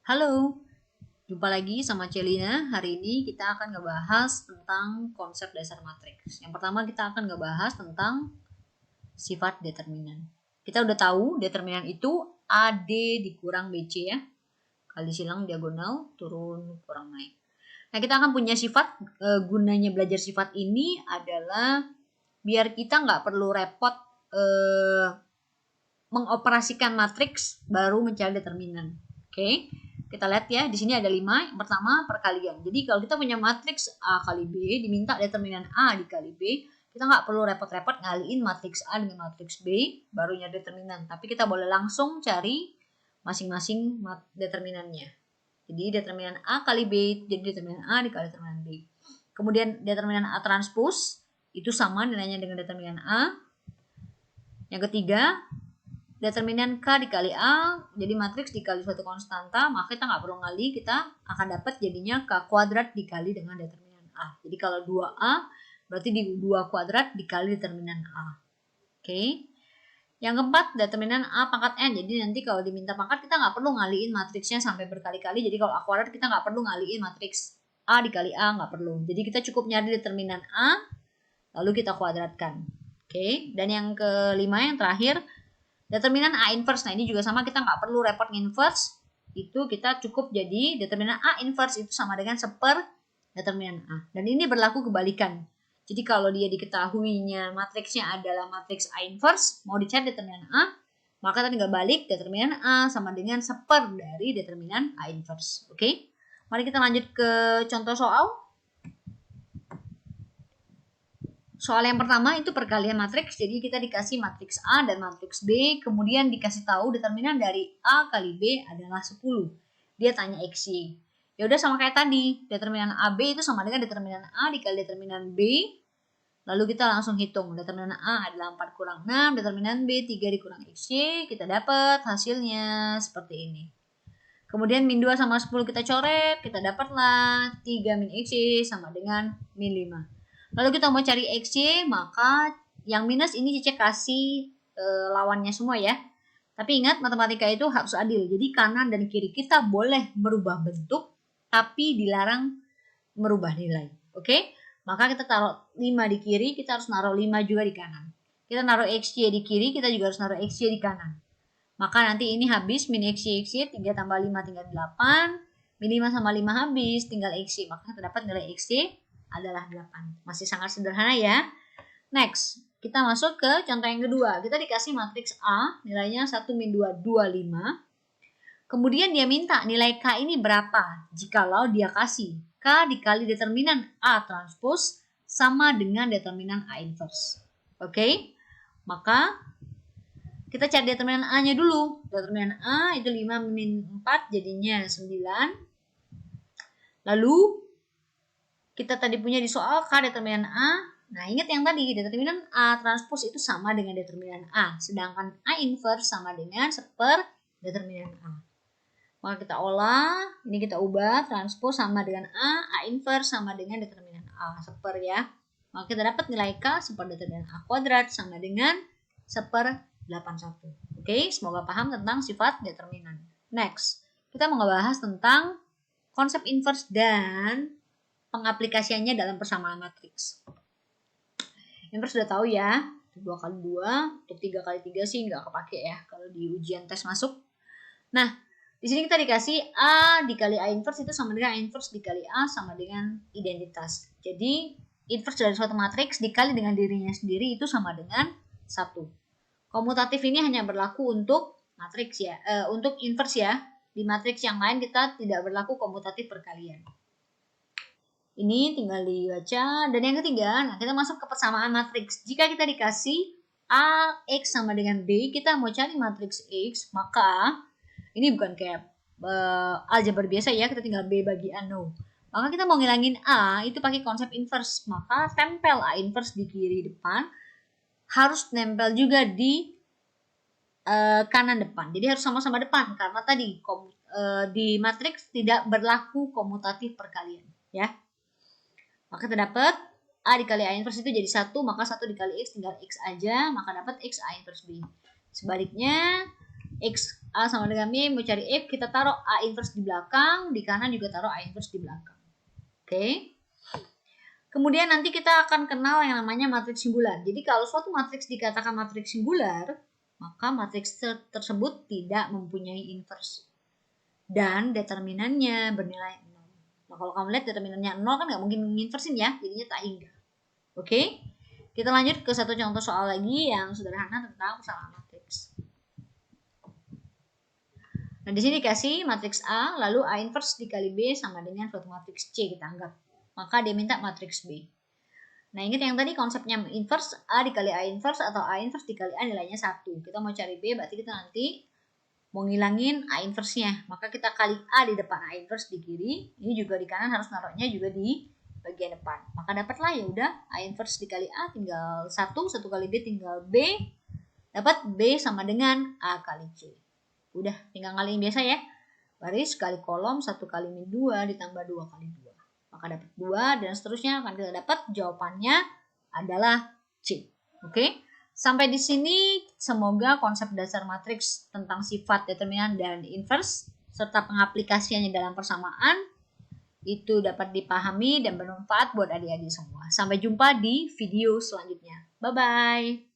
Halo, jumpa lagi sama Celina. Hari ini kita akan ngebahas tentang konsep dasar matriks. Yang pertama kita akan ngebahas tentang sifat determinan. Kita udah tahu determinan itu AD dikurang BC ya. Kali silang diagonal, turun, kurang naik. Nah kita akan punya sifat, gunanya belajar sifat ini adalah biar kita nggak perlu repot mengoperasikan matriks baru mencari determinan. Oke, kita lihat ya, di sini ada 5. Yang pertama perkalian. Jadi kalau kita punya matriks A kali B, diminta determinan A dikali B, kita nggak perlu repot-repot ngaliin matriks A dengan matriks B, baru nyari determinan. Tapi kita boleh langsung cari masing-masing determinannya. Jadi determinan A kali B, jadi determinan A dikali determinan B. Kemudian determinan A transpose, itu sama nilainya dengan determinan A. Yang ketiga, determinan K dikali A, jadi matriks dikali suatu konstanta, maka kita nggak perlu ngali, kita akan dapat jadinya K kuadrat dikali dengan determinan A. Jadi kalau 2A, berarti di 2 kuadrat dikali determinan A. Oke. Yang keempat, determinan A pangkat N. Jadi nanti kalau diminta pangkat, kita nggak perlu ngaliin matriksnya sampai berkali-kali. Jadi kalau A kuadrat, kita nggak perlu ngaliin matriks A dikali A, nggak perlu. Jadi kita cukup nyari determinan A, lalu kita kuadratkan. Oke. Dan yang kelima, yang terakhir, determinan A inverse. Nah ini juga sama, kita nggak perlu repot inverse. Itu kita cukup jadi determinan A inverse itu sama dengan seper determinan A. Dan ini berlaku kebalikan. Jadi kalau dia diketahuinya matriksnya adalah matriks A inverse, mau dicari determinan A, maka kita tinggal balik determinan A sama dengan seper dari determinan A inverse. Oke? Mari kita lanjut ke contoh soal. Soal yang pertama itu perkalian matriks, jadi kita dikasih matriks A dan matriks B, kemudian dikasih tahu determinan dari A kali B adalah 10. Dia tanya XY. Ya udah sama kayak tadi, determinan AB itu sama dengan determinan A dikali determinan B. Lalu kita langsung hitung, determinan A adalah 4 kurang 6, determinan B 3 dikurang XY, kita dapat hasilnya seperti ini. Kemudian min 2 sama 10 kita coret, kita dapatlah 3 min XY sama dengan min 5. Lalu kita mau cari XY, maka yang minus ini Cice kasih lawannya semua ya. Tapi ingat, matematika itu harus adil. Jadi kanan dan kiri kita boleh merubah bentuk, tapi dilarang merubah nilai. Oke? Maka kita taruh 5 di kiri, kita harus naruh 5 juga di kanan. Kita naruh XY di kiri, kita juga harus naruh XY di kanan. Maka nanti ini habis, min XY, 3 tambah 5 tinggal 8. Min 5 sama 5 habis, tinggal XY. Maka kita dapat nilai XY adalah 8. Masih sangat sederhana ya. Next, kita masuk ke contoh yang kedua. Kita dikasih matriks A, nilainya 1 min 2, 25. Kemudian dia minta nilai K ini berapa jikalau dia kasih K dikali determinan A transpose sama dengan determinan A inverse. Oke? Maka kita cari determinan A-nya dulu. Determinan A itu 5 min 4 jadinya 9. Lalu kita tadi punya di soal K determinan A. Nah ingat yang tadi, determinan A transpose itu sama dengan determinan A. Sedangkan A inverse sama dengan seper determinan A. Maka kita olah, ini kita ubah, transpose sama dengan A inverse sama dengan determinan A, seper ya. Maka kita dapat nilai K seper determinan A kuadrat sama dengan seper 81. Oke, semoga paham tentang sifat determinan. Next, kita mau ngebahas tentang konsep inverse dan pengaplikasiannya dalam persamaan matriks. Inverse sudah tahu ya, 2 kali 2, untuk 3 kali 3 sih nggak kepake ya kalau di ujian tes masuk. Nah, di sini kita dikasih A dikali A inverse itu sama dengan A inverse dikali A sama dengan identitas. Jadi, inverse dari suatu matriks dikali dengan dirinya sendiri itu sama dengan 1. Komutatif ini hanya berlaku untuk matriks ya, untuk inverse ya. Di matriks yang lain kita tidak berlaku komutatif perkalian. Ini tinggal dibaca. Dan yang ketiga, nah kita masuk ke persamaan matriks. Jika kita dikasih A, X sama dengan B, kita mau cari matriks X, maka ini bukan kayak aljabar biasa ya, kita tinggal B bagi A, no. Maka kita mau ngilangin A, itu pakai konsep inverse. Maka tempel A inverse di kiri depan, harus nempel juga di kanan depan. Jadi harus sama-sama depan, karena tadi di matriks tidak berlaku komutatif perkalian. Ya. Maka kita dapat A dikali A inverse itu jadi 1, maka 1 dikali X tinggal X aja, maka dapat X A inverse B. Sebaliknya, X A sama dengan B, mau cari F, kita taruh A inverse di belakang, di kanan juga taruh A inverse di belakang. Oke. Kemudian nanti kita akan kenal yang namanya matriks singular. Jadi kalau suatu matriks dikatakan matriks singular, maka matriks tersebut tidak mempunyai inverse. Dan determinannya bernilai 0. Nah, kalau kamu lihat determinannya 0 kan nggak mungkin menginversin ya, jadinya tak hingga. Oke, kita lanjut ke satu contoh soal lagi yang sederhana tentang persamaan matriks. Nah, di sini dikasih matriks A, lalu A inverse dikali B sama dengan suatu matriks C kita anggap. Maka dia minta matriks B. Nah, ingat yang tadi konsepnya inverse, A dikali A inverse atau A inverse dikali A nilainya 1. Kita mau cari B, berarti kita nanti mau ngilangin A inverse-nya. Maka kita kali A di depan A inverse di kiri, ini juga di kanan harus naruhnya juga di bagian depan. Maka dapatlah ya udah A inverse dikali A tinggal 1, 1 kali B tinggal B, dapat B sama dengan A kali C. Udah, tinggal ngaliin biasa ya. Baris kali kolom 1 kali min 2 ditambah 2 kali 2. Maka dapat 2 dan seterusnya akan kita dapat jawabannya adalah C. Oke? Sampai di sini semoga konsep dasar matriks tentang sifat determinan dan inverse serta pengaplikasiannya dalam persamaan itu dapat dipahami dan bermanfaat buat adik-adik semua. Sampai jumpa di video selanjutnya. Bye-bye.